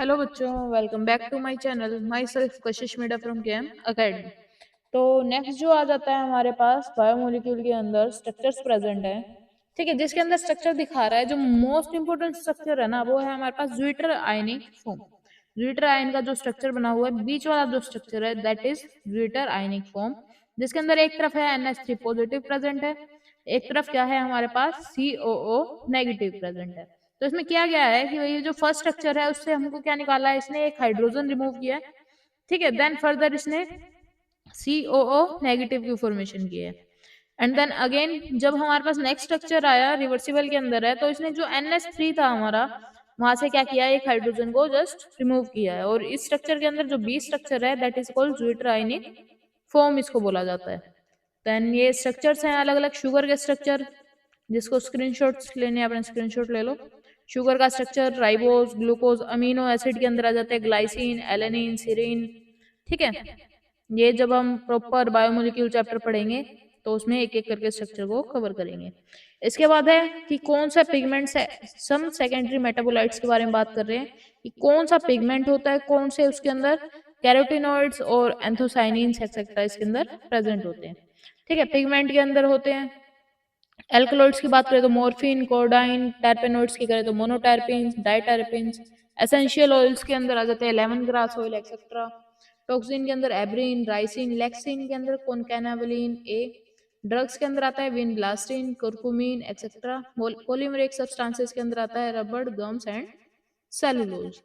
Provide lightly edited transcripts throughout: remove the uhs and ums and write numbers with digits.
Hello बच्चों, welcome back to my channel. Myself Kashish Meeda from KM academy. तो next जो आ जाता है हमारे पास बायोमोलिक्यूल के अंदर स्ट्रक्चर्स प्रेजेंट है। ठीक है, जिसके अंदर स्ट्रक्चर दिखा रहा है, जो मोस्ट इंपोर्टेंट स्ट्रक्चर है ना, वो है हमारे पास zwitterionic form. Zwitterion का जो स्ट्रक्चर बना हुआ है, बीच वाला जो स्ट्रक्चर है that is zwitter ionic form, जिसके अंदर एक तरफ है NH3 पॉजिटिव प्रेजेंट है, एक तरफ क्या है हमारे पास COO नेगेटिव प्रेजेंट है। तो इसमें किया गया है कि ये जो फर्स्ट स्ट्रक्चर है उससे हमको क्या निकाला है, इसने एक हाइड्रोजन रिमूव किया है। ठीक है, देन फर्दर इसने COO नेगेटिव की फॉर्मेशन की है। एंड देन अगेन जब हमारे पास नेक्स्ट स्ट्रक्चर आया रिवर्सिबल के अंदर है, तो इसने जो NH3 था हमारा, वहां से क्या किया है, एक हाइड्रोजन को जस्ट रिमूव किया है। और इस स्ट्रक्चर के अंदर जो बी स्ट्रक्चर है that is called zwitter ionic form, इसको बोला जाता है। देन ये स्ट्रक्चर्स हैं अलग अलग शुगर के स्ट्रक्चर, जिसको स्क्रीनशॉट्स लेने हैं अपने स्क्रीनशॉट ले लो। शुगर का structure ribose, glucose, amino acid के अंदर आ जाते हैं ग्लाइसिन, एलेनिन, सीरीन। ठीक है, ये जब हम प्रॉपर बायोमोलिक्यूल चैप्टर पढ़ेंगे तो उसमें एक एक करके स्ट्रक्चर को कवर करेंगे। इसके बाद है कि कौन सा पिगमेंट्स है, सम सेकेंडरी मेटाबोलाइट्स के बारे में बात कर रहे हैं कि कौन सा पिगमेंट होता है, कौन से उसके अंदर कैरोटिनॉइड्स और एंथोसाइनिन्स एक्सेट्रा इसके अंदर प्रेजेंट होते हैं। ठीक है, पिगमेंट के अंदर होते हैं। एल्कलॉइड्स की बात करें तो मॉर्फिन, कोडाइन, टर्पेनोइड्स की करें तो मोनोटर्पिन्स, डाइटर्पिन्स। एसेंशियल ऑयल्स के अंदर आ जाते हैं lemon grass oil etcetera. Toxin के अंदर एब्रिन, राइसिन, लेक्सिन के अंदर कॉनकैनावलिन ए। ड्रग्स के अंदर आता है vinblastine, curcumin etcetera. Polymeric substances के अंदर आता है रबड़, गम्स एंड सेलुलोज।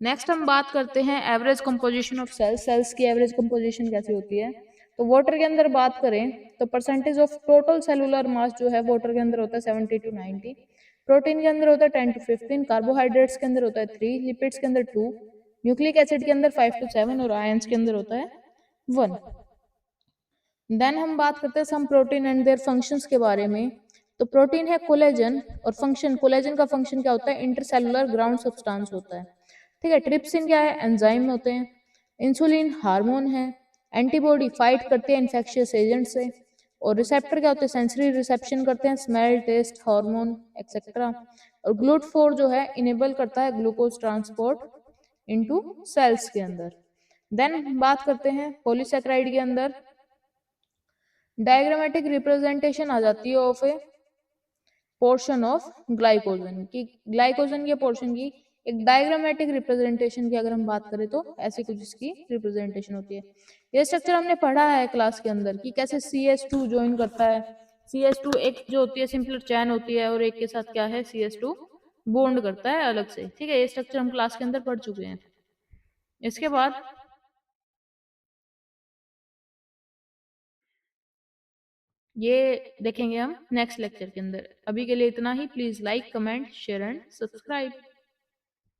नेक्स्ट हम बात करते हैं average composition of cells. Cells की एवरेज कंपोजिशन कैसी होती है, तो वाटर के अंदर बात करें तो परसेंटेज ऑफ टोटल सेलुलर मास जो है वाटर के अंदर होता है 70 to 90। प्रोटीन के अंदर होता है 10 to 15। कार्बोहाइड्रेट्स के अंदर होता है 3। लिपिड्स के अंदर 2। न्यूक्लिक एसिड के अंदर 5 to 7 और आयंस के अंदर होता है 1। देन हम बात करते हैं some protein and their functions के बारे में। तो प्रोटीन है कोलेजन, और फंक्शन कोलेजन का फंक्शन क्या होता है, इंटरसेलुलर ग्राउंड सब्सटेंस होता है। ठीक है, ट्रिप्सिन क्या है, एंजाइम होते हैं। इंसुलिन हार्मोन है। एंटीबॉडी फाइट करते हैं इन्फेक्शियस एजेंट से। और रिसेप्टर क्या होते हैं, सेंसरी रिसेप्शन करते हैं, स्मेल, टेस्ट, हार्मोन एक्सेट्रा। और ग्लूट4 जो है इनेबल करता है ग्लूकोज ट्रांसपोर्ट इनटू सेल्स के अंदर। देन बात करते हैं पॉलीसेकेराइड के अंदर डायग्रामेटिक रिप्रेजेंटेशन आ जाती है of A portion of glycogen की। ग्लाइकोजन के पोर्शन की एक डायग्रामेटिक रिप्रेजेंटेशन की अगर हम बात करें तो ऐसी कुछ इसकी रिप्रेजेंटेशन होती है। ये स्ट्रक्चर हमने पढ़ा है क्लास के अंदर कि कैसे CH2 ज्वाइन करता है। CH2 एक जो होती है सिंपलर चैन होती है, और एक के साथ क्या है CH2 बॉन्ड करता है अलग से। ठीक है, ये स्ट्रक्चर हम क्लास के अंदर पढ़ चुके हैं। इसके बाद ये देखेंगे हम नेक्स्ट लेक्चर के अंदर। अभी के लिए इतना ही। Please like, comment, share and subscribe.